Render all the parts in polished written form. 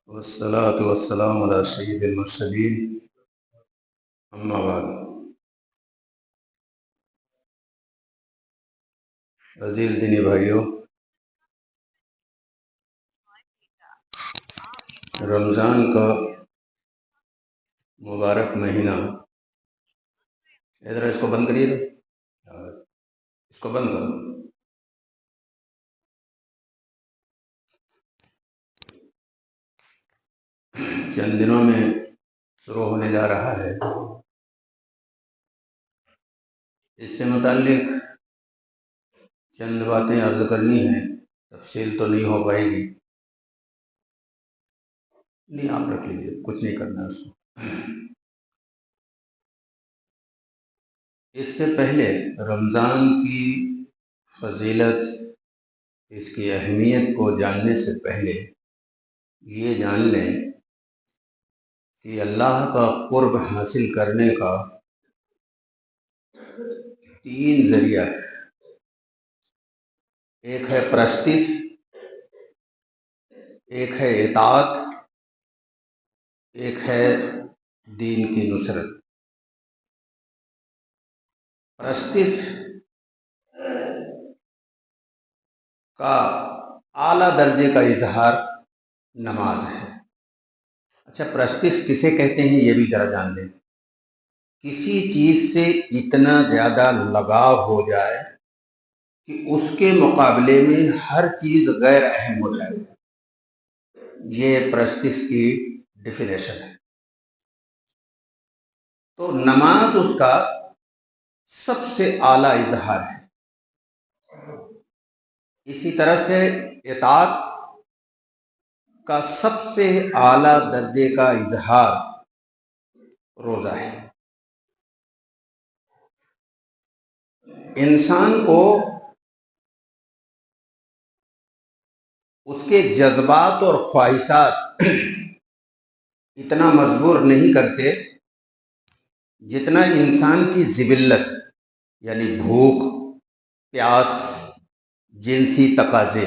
والصلاة والسلام على سید المرسلین اما بعد۔ عزیز دینی بھائیوں، رمضان کا مبارک مہینہ، ادھر اس کو بند کریے، اس کو بند کرو۔ چند دنوں میں شروع ہونے جا رہا ہے۔ اس سے متعلق چند باتیں عرض کرنی ہیں، تفصیل تو نہیں ہو پائے گی، نہیں آپ رکھ لیجیے، کچھ نہیں کرنا اس کو۔ اس سے پہلے رمضان کی فضیلت، اس کی اہمیت کو جاننے سے پہلے یہ جان لیں کہ اللہ کا قرب حاصل کرنے کا 3 ذریعہ ہے۔ ایک ہے پرستش، ایک ہے اطاعت، ایک ہے دین کی نصرت۔ پرستش کا اعلیٰ درجے کا اظہار نماز ہے۔ اچھا، پرستش کسے کہتے ہیں یہ بھی ذرا جان لیں۔ کسی چیز سے اتنا زیادہ لگاؤ ہو جائے کہ اس کے مقابلے میں ہر چیز غیر اہم ہو جائے، یہ پرستش کی ڈیفینیشن ہے۔ تو نماز اس کا سب سے اعلیٰ اظہار ہے۔ اسی طرح سے اطاعت کا سب سے اعلیٰ درجے کا اظہار روزہ ہے۔ انسان کو اس کے جذبات اور خواہشات اتنا مجبور نہیں کرتے جتنا انسان کی ذلت، یعنی بھوک، پیاس، جنسی تقاضے۔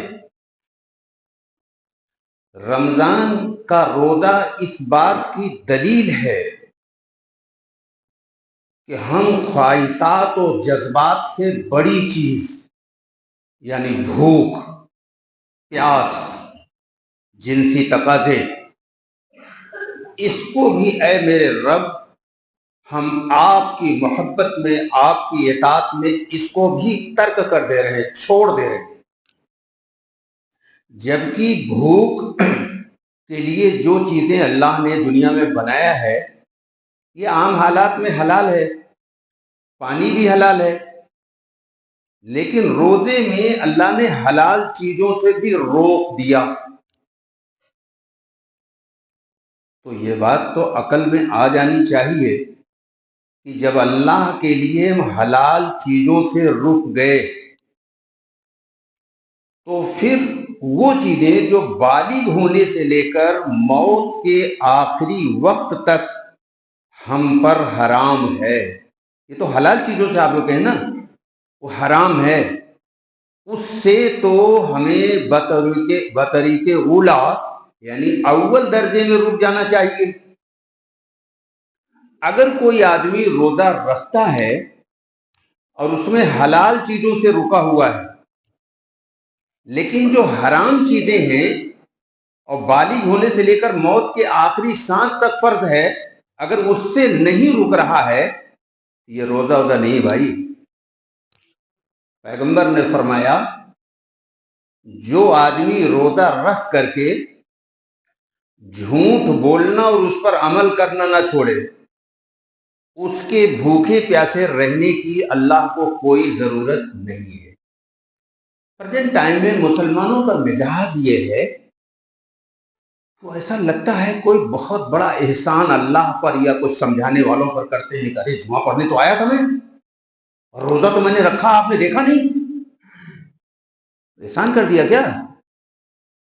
رمضان کا روزہ اس بات کی دلیل ہے کہ ہم خواہشات و جذبات سے بڑی چیز، یعنی بھوک، پیاس، جنسی تقاضے، اس کو بھی اے میرے رب ہم آپ کی محبت میں، آپ کی اطاعت میں اس کو بھی ترک کر دے رہے ہیں، چھوڑ دے رہے ہیں۔ جبکہ بھوک کے لیے جو چیزیں اللہ نے دنیا میں بنایا ہے یہ عام حالات میں حلال ہے، پانی بھی حلال ہے، لیکن روزے میں اللہ نے حلال چیزوں سے بھی روک دیا۔ تو یہ بات تو عقل میں آ جانی چاہیے کہ جب اللہ کے لیے ہم حلال چیزوں سے رک گئے تو پھر وہ چیزیں جو بالغ ہونے سے لے کر موت کے آخری وقت تک ہم پر حرام ہے، یہ تو حلال چیزوں سے آپ لوگ کہیں نا وہ حرام ہے، اس سے تو ہمیں بطریق اولا یعنی اول درجے میں رک جانا چاہیے۔ اگر کوئی آدمی روزہ رکھتا ہے اور اس میں حلال چیزوں سے رکا ہوا ہے، لیکن جو حرام چیزیں ہیں اور بالغ ہونے سے لے کر موت کے آخری سانس تک فرض ہے، اگر اس سے نہیں رک رہا ہے یہ روزہ نہیں بھائی۔ پیغمبر نے فرمایا جو آدمی روزہ رکھ کر کے جھوٹ بولنا اور اس پر عمل کرنا نہ چھوڑے، اس کے بھوکے پیاسے رہنے کی اللہ کو کوئی ضرورت نہیں ہے۔ پریزنٹ ٹائم میں مسلمانوں کا مزاج یہ ہے، وہ ایسا لگتا ہے کوئی بہت بڑا احسان اللہ پر یا کچھ سمجھانے والوں پر کرتے ہیں کہ ارے جمعہ پڑھنے تو آیا تھا میں، اور روزہ تو میں نے رکھا، آپ نے دیکھا نہیں، احسان کر دیا کیا؟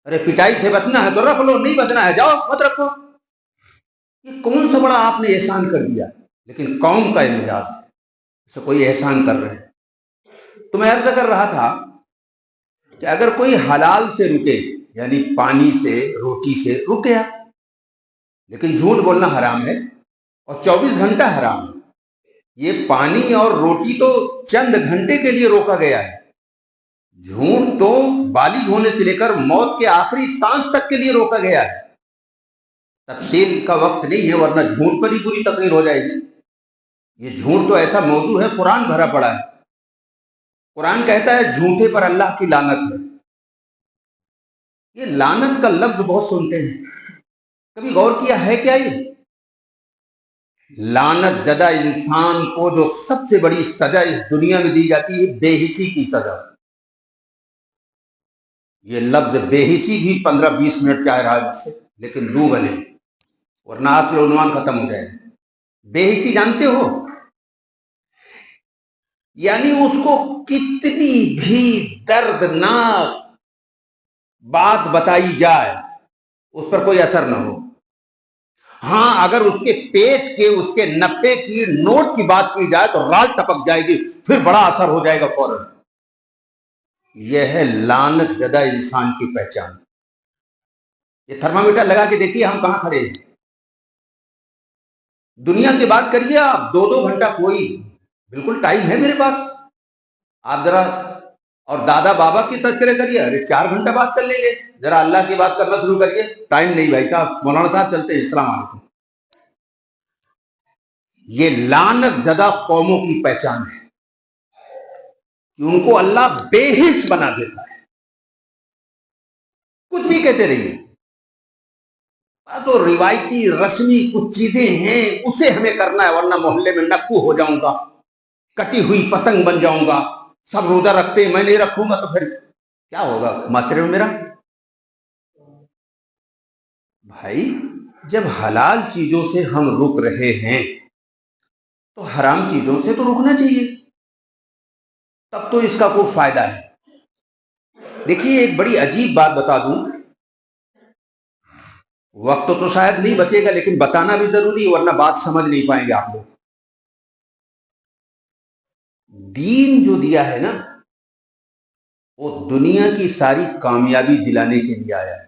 ارے پٹائی سے بچنا ہے تو رکھ لو، نہیں بچنا ہے جاؤ مت رکھو۔ یہ کون سا بڑا آپ نے احسان کر دیا؟ لیکن قوم کا یہ مزاج ہے، اسے کوئی احسان کر رہے ہیں۔ تو میں عرض کر رہا تھا کہ اگر کوئی حلال سے رکے، یعنی پانی سے، روٹی سے رک گیا، लेकिन झूठ बोलना हराम है और 24 घंटा हराम है। ये पानी और रोटी तो चंद घंटे के लिए रोका गया है, झूठ तो बालिग होने से लेकर मौत के आखिरी सांस तक के लिए रोका गया है। तफसील का वक्त नहीं है, वरना झूठ पर ही पूरी तकरीर हो जाएगी। ये झूठ तो ऐसा मौजू है, कुरान भरा पड़ा है। कुरान कहता है झूठे पर अल्लाह की लानत है। ये लानत का लफ्ज बहुत सुनते हैं, कभी गौर किया है क्या? ये लानत ज़दा इंसान को जो सबसे बड़ी सजा इस दुनिया में दी जाती है, बेहिसी की सजा। ये लफ्ज बेहिसी भी 15-20 मिनट चाह रहा है मुझसे, लेकिन लू बने, वरना असल उन्वान खत्म हो जाएगा। बेहिसी जानते हो? यानी उसको कितनी भी दर्दनाक बात बताई जाए उस पर कोई असर ना हो। हाँ, अगर उसके पेट के, उसके नफे की, नोट की बात की जाए तो राल टपक जाएगी, फिर बड़ा असर हो जाएगा फौरन। यह है लानत ज़दा इंसान की पहचान। ये थर्मामीटर लगा के देखिए हम कहां खड़े हैं। दुनिया की बात करिए आप, 2-2 घंटा कोई, बिल्कुल टाइम है मेरे पास। आप जरा और दादा बाबा की तस्करे करिए, अरे 4 घंटा बात कर लेंगे। जरा अल्लाह की बात करना शुरू करिए, टाइम नहीं भाई साहब, मौलाना साहब चलते हैं, अस्सलाम वालेकुम। ये लानत ज़दा कौमों की पहचान है कि उनको अल्लाह बेहिस बना देता है। कुछ भी कहते रहिए, तो रिवायती रस्मी कुछ चीजें हैं, उसे हमें करना है, वरना मोहल्ले में नक्कू हो जाऊंगा, कटी हुई पतंग बन जाऊंगा। सब रोजा रखते हैं, मैं नहीं रखूंगा तो फिर क्या होगा माशरे में मेरा? भाई, जब हलाल चीजों से हम रुक रहे हैं तो हराम चीजों से तो रुकना चाहिए, तब तो इसका कोई फायदा है। देखिए, एक बड़ी अजीब बात बता दूं, वक्त तो शायद नहीं बचेगा, लेकिन बताना भी जरूरी है, वरना बात समझ नहीं पाएंगे आप लोग। दीन जो दिया है ना, वो दुनिया की सारी कामयाबी दिलाने के लिए आया है।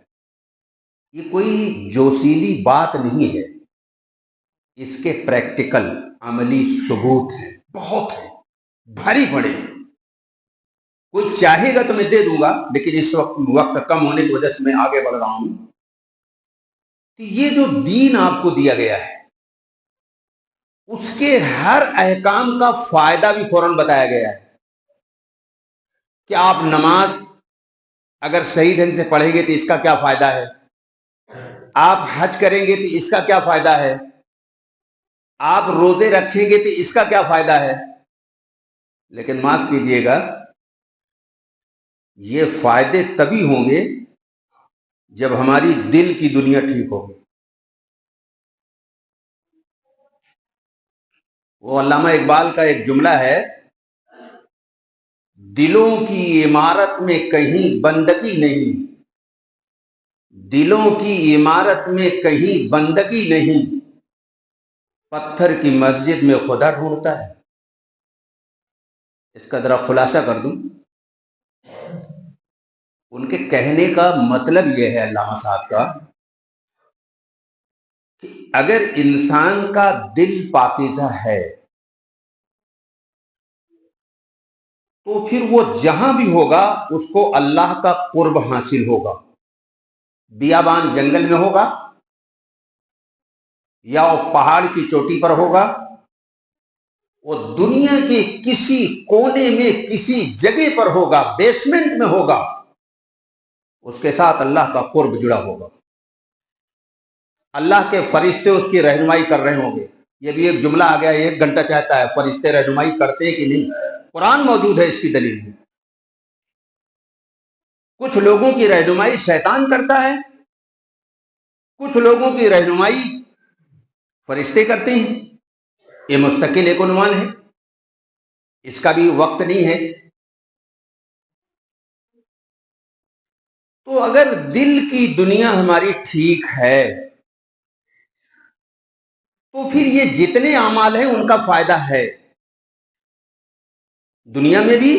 ये कोई जोशीली बात नहीं है, इसके प्रैक्टिकल अमली सबूत हैं, बहुत है, भारी पड़े। कोई चाहेगा तो मैं दे दूंगा, लेकिन इस वक्त कम होने की वजह से मैं आगे बढ़ रहा हूं कि ये जो दीन आपको दिया गया है, उसके हर अहकाम का फायदा भी फौरन बताया गया है कि आप नमाज अगर सही ढंग से पढ़ेंगे तो इसका क्या फायदा है, आप हज करेंगे तो इसका क्या फायदा है, आप रोजे रखेंगे तो इसका क्या फायदा है। लेकिन माफ कीजिएगा, ये फायदे तभी होंगे जब हमारी दिल की दुनिया ठीक होगी। वो अल्लामा इकबाल का एक जुमला है, दिलों की इमारत में कहीं बंदगी नहीं, दिलों की इमारत में कहीं बंदगी नहीं, पत्थर की मस्जिद में खुदा ढूंढता है। इसका जरा खुलासा कर दूं, उनके कहने का मतलब यह है अल्लामा साहब का कि अगर इंसान का दिल पाकीज़ा है तो फिर वो जहां भी होगा उसको अल्लाह का कुर्ब हासिल होगा। बियाबान जंगल में होगा या वो पहाड़ की चोटी पर होगा, वो दुनिया के किसी कोने में, किसी जगह पर होगा, बेसमेंट में होगा, उसके साथ अल्लाह का कुर्ब जुड़ा होगा। अल्लाह के फरिश्ते उसकी रहनुमाई कर रहे होंगे। ये भी एक जुमला आ गया, 1 घंटा चाहता है, फरिश्ते रहनुमाई करते हैं कि नहीं? कुरान मौजूद है इसकी दलील में। कुछ लोगों की रहनुमाई शैतान करता है, कुछ लोगों की रहनुमाई फरिश्ते करते हैं। ये मुस्तकिल एक उन्वान है, इसका भी वक्त नहीं है। तो अगर दिल की दुनिया हमारी ठीक है तो फिर ये जितने अमाल हैं उनका फायदा है, दुनिया में भी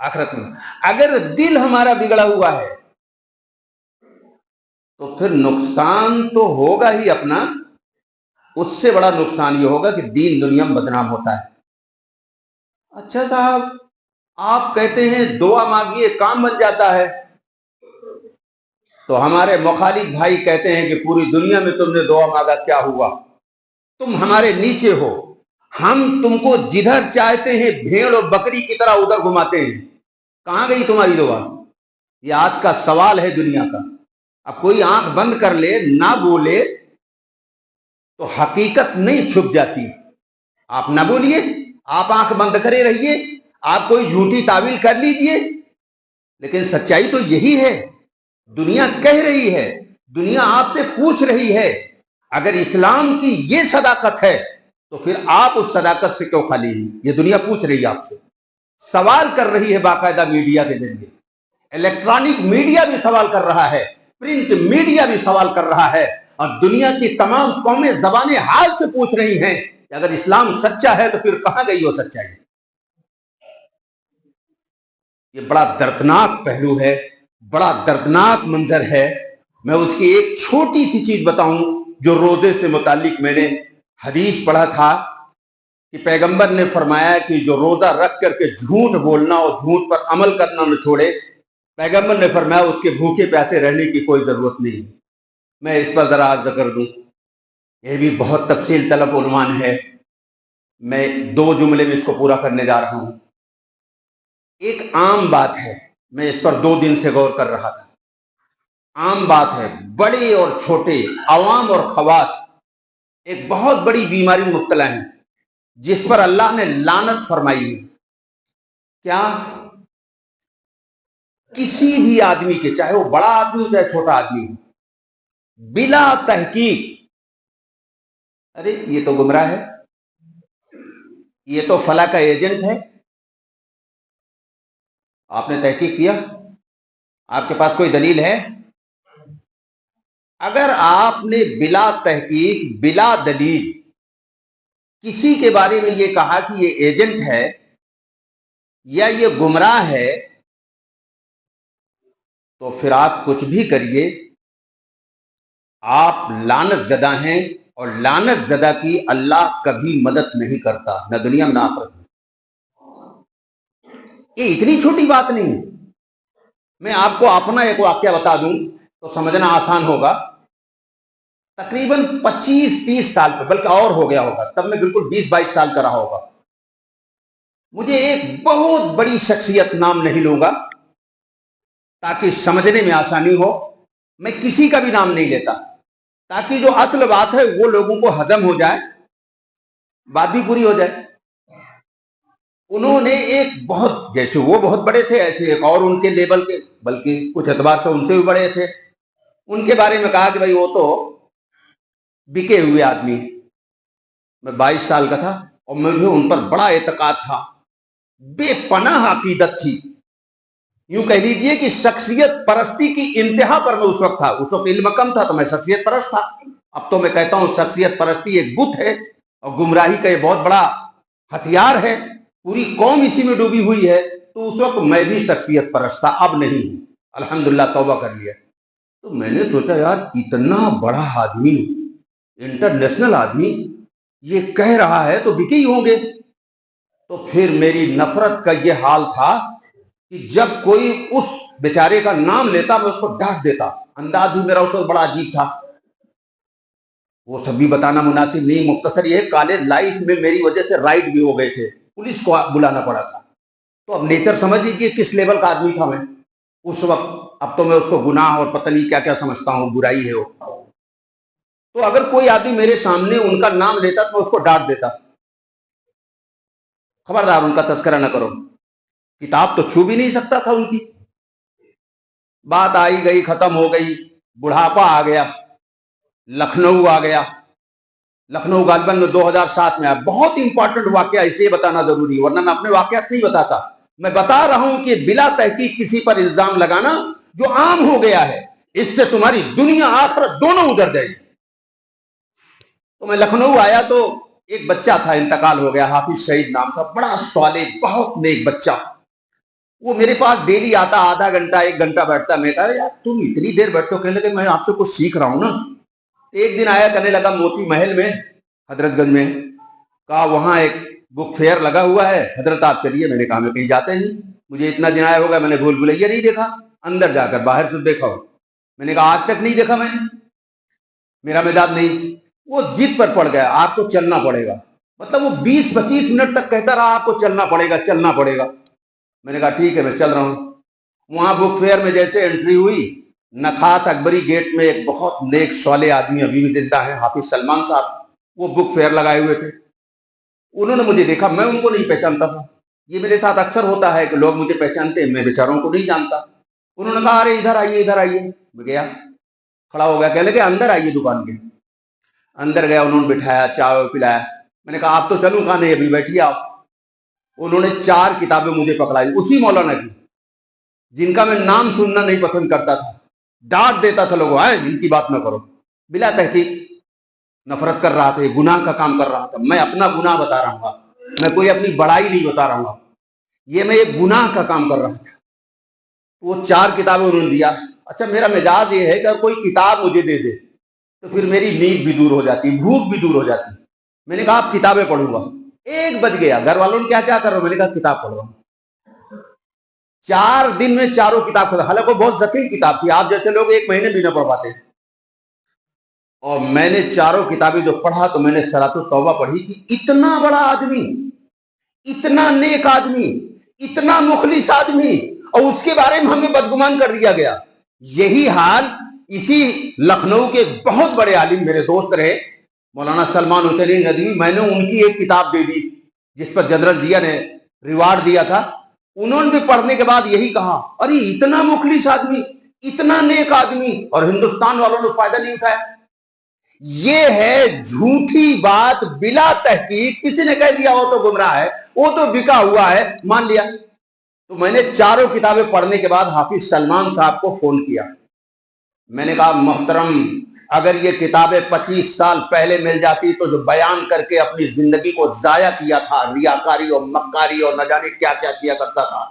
आखिरत में। अगर दिल हमारा बिगड़ा हुआ है तो फिर नुकसान तो होगा ही अपना, اس سے بڑا نقصان یہ ہوگا کہ دین دنیا میں بدنام ہوتا ہے۔ اچھا صاحب، آپ کہتے ہیں دعا مانگیے کام بن جاتا ہے، تو ہمارے مخالف بھائی کہتے ہیں کہ پوری دنیا میں تم نے دعا مانگا کیا ہوا، تم ہمارے نیچے ہو، ہم تم کو جدھر چاہتے ہیں بھیڑ اور بکری کی طرح ادھر گھماتے ہیں، کہاں گئی تمہاری دعا؟ یہ آج کا سوال ہے دنیا کا۔ اب کوئی آنکھ بند کر لے نہ بولے تو حقیقت نہیں چھپ جاتی۔ آپ نہ بولیے، آپ آنکھ بند کرے رہیے، آپ کوئی جھوٹی تعویل کر لیجئے، لیکن سچائی تو یہی ہے۔ دنیا کہہ رہی ہے، دنیا آپ سے پوچھ رہی ہے، اگر اسلام کی یہ صداقت ہے تو پھر آپ اس صداقت سے کیوں خالی ہیں؟ یہ دنیا پوچھ رہی ہے آپ سے، سوال کر رہی ہے باقاعدہ میڈیا کے ذریعے۔ الیکٹرانک میڈیا بھی سوال کر رہا ہے، پرنٹ میڈیا بھی سوال کر رہا ہے، اور دنیا کی تمام قومیں زبانیں حال سے پوچھ رہی ہیں کہ اگر اسلام سچا ہے تو پھر کہاں گئی وہ سچائی؟ یہ بڑا دردناک پہلو ہے، بڑا دردناک منظر ہے۔ میں اس کی ایک چھوٹی سی چیز بتاؤں جو روزے سے متعلق میں نے حدیث پڑھا تھا کہ پیغمبر نے فرمایا کہ جو روزہ رکھ کر کے جھوٹ بولنا اور جھوٹ پر عمل کرنا نہ چھوڑے، پیغمبر نے فرمایا اس کے بھوکے پیاسے رہنے کی کوئی ضرورت نہیں۔ میں اس پر ذرا عرض کر دوں، یہ بھی بہت تفصیل طلب عنوان ہے، میں 2 جملے میں اس کو پورا کرنے جا رہا ہوں۔ ایک عام بات ہے، میں اس پر 2 دن سے غور کر رہا تھا، عام بات ہے، بڑے اور چھوٹے، عوام اور خواص ایک بہت بڑی بیماری میں مبتلا ہیں جس پر اللہ نے لعنت فرمائی ہے۔ کیا؟ کسی بھی آدمی کے، چاہے وہ بڑا آدمی ہو چاہے چھوٹا آدمی ہو، بلا تحقیق، ارے یہ تو گمراہ ہے، یہ تو فلاں کا ایجنٹ ہے، آپ نے تحقیق کیا؟ آپ کے پاس کوئی دلیل ہے؟ اگر آپ نے بلا تحقیق، بلا دلیل کسی کے بارے میں یہ کہا کہ یہ ایجنٹ ہے یا یہ گمراہ ہے، تو پھر آپ کچھ بھی کریے، آپ لعنت زدہ ہیں، اور لعنت زدہ کی اللہ کبھی مدد نہیں کرتا، نہ دنیا میں نہ آخرت میں۔ یہ اتنی چھوٹی بات نہیں۔ میں آپ کو اپنا ایک واقعہ بتا دوں تو سمجھنا آسان ہوگا۔ تقریباً 25-30 سال پہ، بلکہ اور ہو گیا ہوگا، تب میں بالکل 20-22 سال کا رہا ہوگا، مجھے ایک بہت بڑی شخصیت، نام نہیں لوں گا تاکہ سمجھنے میں آسانی ہو، میں کسی کا بھی نام نہیں لیتا تاکہ جو اصل بات ہے وہ لوگوں کو ہضم ہو جائے، بات بھی پوری ہو جائے۔ انہوں نے ایک بہت، جیسے وہ بہت بڑے تھے ایسے ایک اور ان کے لیبل کے، بلکہ کچھ اعتبار سے ان سے بھی بڑے تھے، ان کے بارے میں کہا کہ بھائی وہ تو بکے ہوئے آدمی۔ میں 22 سال کا تھا اور مجھے ان پر بڑا اعتقاد تھا، بے پناہ عقیدت تھی، یوں کہہ لیجئے کہ شخصیت پرستی کی انتہا پر میں اس وقت تھا۔ اس وقت علم کم تھا تو میں شخصیت پرست تھا، اب تو میں کہتا ہوں شخصیت پرستی ایک بت ہے اور گمراہی کا یہ بہت بڑا ہتھیار ہے، پوری قوم اسی میں ڈوبی ہوئی ہے۔ تو اس وقت میں بھی شخصیت پرست تھا، اب نہیں ہوں، الحمدللہ توبہ کر لیا۔ تو میں نے سوچا یار اتنا بڑا آدمی، انٹرنیشنل آدمی، یہ کہہ رہا ہے تو بکے ہی ہوں گے۔ تو پھر میری نفرت کا یہ حال تھا کہ جب کوئی اس بیچارے کا نام لیتا میں اس کو ڈانٹ دیتا، انداز بھی میرا اس وقت بڑا عجیب تھا۔ وہ سب بھی بتانا مناسب نہیں، مختصر یہ کالج لائف میں میری وجہ سے رائٹ بھی ہو گئے تھے، پولیس کو بلانا پڑا تھا۔ تو اب نیچر سمجھ لیجیے کس لیول کا آدمی تھا میں اس وقت۔ اب تو میں اس کو گناہ اور پتہ نہیں کیا کیا سمجھتا ہوں، برائی ہے وہ۔ تو اگر کوئی آدمی میرے سامنے ان کا نام لیتا تو میں اس کو ڈانٹ دیتا، خبردار ان کا تذکرہ نہ کرو، کتاب تو چھو بھی نہیں سکتا تھا ان کی۔ بات آئی گئی، ختم ہو گئی، بڑھاپا آ گیا، لکھنؤ آ گیا، لکھنؤ غالباً 2007 میں آیا۔ بہت امپورٹنٹ واقعہ اس لیے بتانا ضروری ہے، ورنہ میں اپنے واقعات نہیں بتاتا۔ میں بتا رہا ہوں کہ بلا تحقیق کسی پر الزام لگانا جو عام ہو گیا ہے، اس سے تمہاری دنیا آخرت دونوں ادھر جائے گی۔ تو میں لکھنؤ آیا تو ایک بچہ تھا، انتقال ہو گیا، حافظ شہید نام تھا، بڑا صالح، بہت نیک بچہ۔ وہ میرے پاس ڈیلی آتا، آدھا گھنٹہ 1 گھنٹہ بیٹھتا۔ میں کہا یار تم اتنی دیر بیٹھتے ہو؟ کہنے لگے میں آپ سے کچھ سیکھ رہا ہوں نا۔ ایک دن آیا، کہنے لگا موتی محل میں हजरत गंज में। कहा वहां एक बुक फेयर लगा हुआ है, हजरत आप चलिए। मैंने कहा मैं कहीं जाते नहीं, मुझे इतना दिन आया होगा, मैंने भूल भुलैया नहीं देखा, अंदर जाकर बाहर से देखा हो। मैंने कहा आज तक नहीं देखा मैंने, मेरा मिजाज नहीं। वो जिद पर पड़ गया, आपको चलना पड़ेगा। मतलब वो 20-25 मिनट तक कहता रहा आपको चलना पड़ेगा, चलना पड़ेगा। मैंने कहा ठीक है मैं चल रहा हूं। वहां बुक फेयर में जैसे एंट्री हुई, नखास अकबरी गेट में एक बहुत नेक सौले आदमी अभी भी जिंदा है, हाफिज सलमान साहब, वो बुक फेयर लगाए हुए थे। उन्होंने मुझे देखा, मैं उनको नहीं पहचानता था। ये मेरे साथ अक्सर होता है कि लोग मुझे पहचानते हैं, मैं बेचारों को नहीं जानता। उन्होंने कहा अरे इधर आइए, इधर आइए। मैं गया, खड़ा हो गया, कहने लगे अंदर आइए दुकान के। अंदर गया, उन्होंने बिठाया, चाय पिलाया। मैंने कहा आप तो चलूं, कहा नहीं अभी बैठिए आप। उन्होंने 4 किताबें मुझे पकड़ाई, उसी मौलाना की, जिनका मैं नाम सुनना नहीं पसंद करता था। डांट देता था लोगों, है इनकी बात ना करो। बिला तहकीक नफरत कर रहा था, गुनाह का काम कर रहा था। मैं अपना गुनाह बता रहा हूँ, मैं कोई अपनी बड़ाई नहीं बता रहा हूँ, ये मैं एक गुनाह का काम कर रहा था। वो 4 किताबें उन्होंने दिया। अच्छा मेरा मिजाज ये है कि अगर कोई किताब मुझे दे दे तो फिर मेरी नींद भी दूर हो जाती, भूख भी दूर हो जाती। मैंने कहा आप किताबें पढ़ूंगा। 1 बज गया, घर वालों ने क्या क्या कर रहे हो, मैंने कहा किताब पढ़ रहा हूं। 4 दिन में 4 किताब खत्म। हालांकि वो बहुत जकीन किताब थी, आप जैसे लोग 1 महीने भी ना पढ़ पाते। और मैंने 4 किताबें जो पढ़ा तो मैंने सलातो तौबा पढ़ी कि इतना बड़ा आदमी, इतना नेक आदमी, इतना मुखलिस आदमी, और उसके बारे में हमें बदगुमान कर दिया गया। यही हाल इसी लखनऊ के बहुत बड़े आलिम मेरे दोस्त रहे, मौलाना सलमान हुसैन नदवी। मैंने उनकी एक किताब दे दी जिस पर जनरल जिया ने रिवार्ड दिया था। उन्होंने भी पढ़ने के बाद यही कहा, अरे इतना मुखलिस आदमी, इतना नेक आदमी, और हिंदुस्तान वालों ने फायदा नहीं उठाया। ये है झूठी बात बिला तहकीक। किसी ने कह दिया वो तो गुमराह है, वो तो बिका हुआ है, मान लिया। तो मैंने 4 किताबें पढ़ने के बाद हाफिज सलमान साहब को फोन किया। मैंने कहा मोहतरम, अगर ये किताबें 25 साल पहले मिल जाती तो जो बयान करके अपनी जिंदगी को जाया किया था, रियाकारी और मक्कारी और न जाने क्या क्या किया करता था,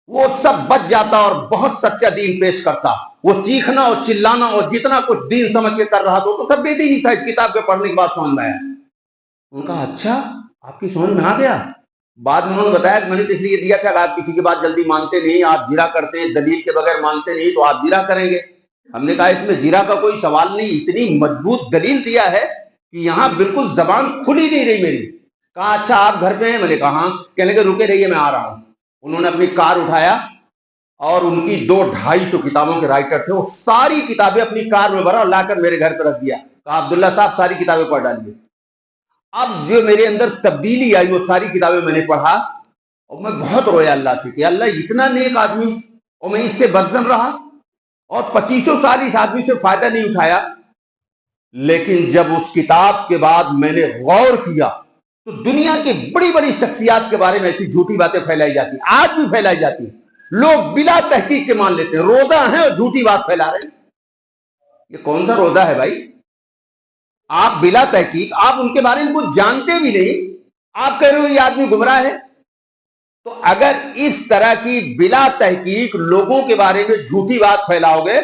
वो सब बच जाता और बहुत सच्चा दीन पेश करता। वो चीखना और चिल्लाना और जितना कुछ दीन समझ के कर रहा था तो सब बेदी नहीं था। इस किताब के पढ़ने के बाद समझ में आया। उनका अच्छा आपकी समझ में आ गया। बाद में उन्होंने बताया कि मैंने तो इसलिए दिया था कि आप किसी की बात जल्दी मानते नहीं, आप जिरा करते हैं, दलील के बगैर मानते नहीं, तो आप जिरा करेंगे। हमने कहा इसमें जिरा का कोई सवाल नहीं, इतनी मजबूत दलील दिया है कि यहाँ बिल्कुल जबान खुली नहीं रही मेरी। कहा अच्छा आप घर पे हैं, मैंने कहा हाँ। कहने लगे रुके रहिए मैं आ रहा हूँ। उन्होंने अपनी कार उठाया और उनकी 200-250 किताबों के राइटर थे, वो सारी किताबें अपनी कार में भरा और लाकर मेरे घर पर रख दिया। कहा अब्दुल्ला साहब सारी किताबें पढ़ डालिए। अब जो मेरे अंदर तब्दीली आई वो सारी किताबें मैंने पढ़ा और मैं बहुत रोया अल्लाह से कि अल्लाह इतना नेक आदमी और मैं इससे बदजन रहा और 25 साल इस आदमी से फायदा नहीं उठाया। लेकिन जब उस किताब के बाद मैंने गौर किया तो दुनिया की बड़ी बड़ी शख्सियात के बारे में ऐसी झूठी बातें फैलाई जाती, आज भी फैलाई जाती है। लोग बिला तहकीक के मान लेते हैं, रोदा है और झूठी बात फैला रहे हैं। ये कौन सा रोदा है भाई? आप बिला तहकीक, आप उनके बारे में कुछ जानते भी नहीं, आप कह रहे हो ये आदमी गुमराह है। तो अगर इस तरह की बिला तहकीक लोगों के बारे में झूठी बात फैलाओगे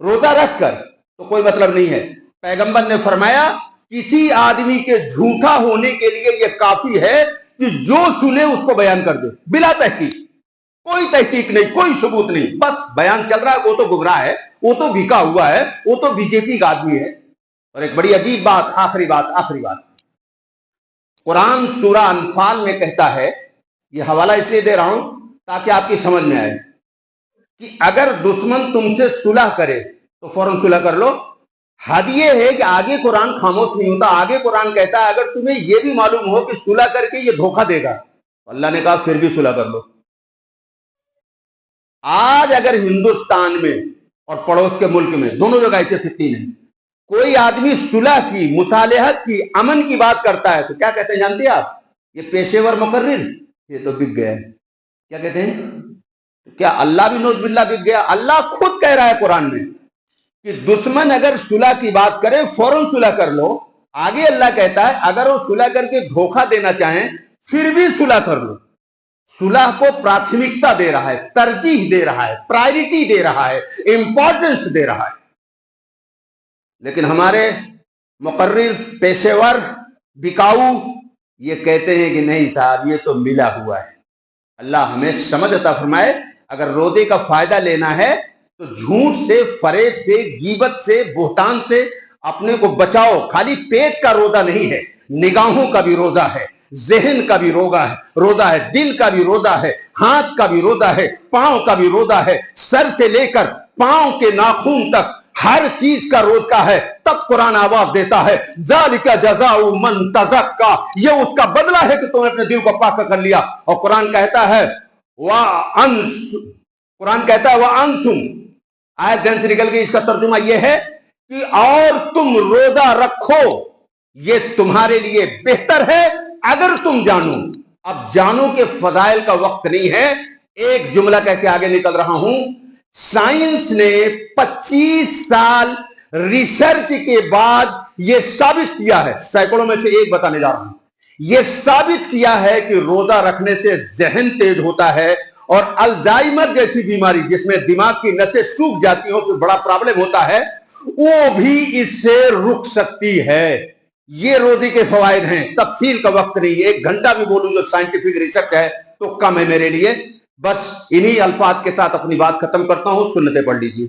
रोजा रखकर तो कोई मतलब नहीं है। पैगंबर ने फरमाया किसी आदमी के झूठा होने के लिए यह काफी है कि जो सुने उसको बयान कर दे, बिला तहकीक, कोई तहकीक नहीं, कोई सबूत नहीं, बस बयान चल रहा है, वो तो गुमराह है, वो तो बिका हुआ है, वो तो बीजेपी का आदमी है। और एक बड़ी अजीब बात, आखिरी बात, कुरान सूरा अनफाल में कहता है, ये हवाला इसलिए दे रहा हूं ताकि आपकी समझ में आए कि अगर दुश्मन तुमसे सुलह करे तो फौरन सुलह कर लो। हद ये है कि आगे कुरान खामोश नहीं होता। आगे कुरान कहता है अगर तुम्हें यह भी मालूम हो कि सुलह करके ये धोखा देगा, अल्लाह ने कहा फिर भी सुलह कर लो। आज अगर हिंदुस्तान में और पड़ोस के मुल्क में दोनों जगह ऐसे फितने हैं, कोई आदमी सुलह की, मुसालेहत की, अमन की बात करता है तो क्या कहते हैं जानते हैं आप? ये पेशेवर मुकर्रिर, ये तो बिक गया है। क्या कहते हैं? क्या अल्लाह भी नौज बिल्ला बिक गया? अल्लाह खुद कह रहा है कुरान में कि दुश्मन अगर सुलह की बात करे फौरन सुलह कर लो। आगे अल्लाह कहता है अगर वो सुलह करके धोखा देना चाहें फिर भी सुलह कर लो। सुलह को प्राथमिकता दे रहा है, तरजीह दे रहा है, प्रायोरिटी दे रहा है, इंपॉर्टेंस दे रहा है। लेकिन हमारे मुकर्रिर, पेशेवर بکاؤ یہ کہتے ہیں کہ نہیں صاحب یہ تو ملا ہوا ہے۔ اللہ ہمیں سمجھ عطا فرمائے۔ اگر روزے کا فائدہ لینا ہے تو جھوٹ سے، فریب سے، غیبت سے، بہتان سے اپنے کو بچاؤ۔ خالی پیٹ کا روزہ نہیں ہے، نگاہوں کا بھی روزہ ہے، ذہن کا بھی روزہ ہے، دل کا بھی روزہ ہے، ہاتھ کا بھی روزہ ہے، پاؤں کا بھی روزہ ہے، سر سے لے کر پاؤں کے ناخن تک ہر چیز کا روزہ ہے۔ تب قرآن آواز دیتا ہے ذالک جزاء من تزکا، یہ اس کا بدلہ ہے کہ تم نے اپنے دل کو پاک کر لیا۔ اور قرآن کہتا ہے وَأَنْتُمْ، آیت ذہن سے نکل گئی، اس کا ترجمہ یہ ہے کہ اور تم روزہ رکھو، یہ تمہارے لیے بہتر ہے اگر تم جانو۔ اب جانو کے فضائل کا وقت نہیں ہے، ایک جملہ کہہ کے آگے نکل رہا ہوں۔ سائنس نے 25 سال ریسرچ کے بعد یہ ثابت کیا ہے، سینکڑوں میں سے ایک بتانے جا رہا ہوں، یہ ثابت کیا ہے کہ روزہ رکھنے سے ذہن تیز ہوتا ہے، اور الزائمر جیسی بیماری جس میں دماغ کی نسیں سوکھ جاتی ہوں تو بڑا پرابلم ہوتا ہے، وہ بھی اس سے رک سکتی ہے۔ یہ روزے کے فوائد ہیں، تفصیل کا وقت نہیں، 1 گھنٹہ بھی بولوں جو سائنٹیفک ریسرچ ہے تو کم ہے میرے لیے۔ بس انہی الفاظ کے ساتھ اپنی بات ختم کرتا ہوں، سنتیں پڑھ لیجیے۔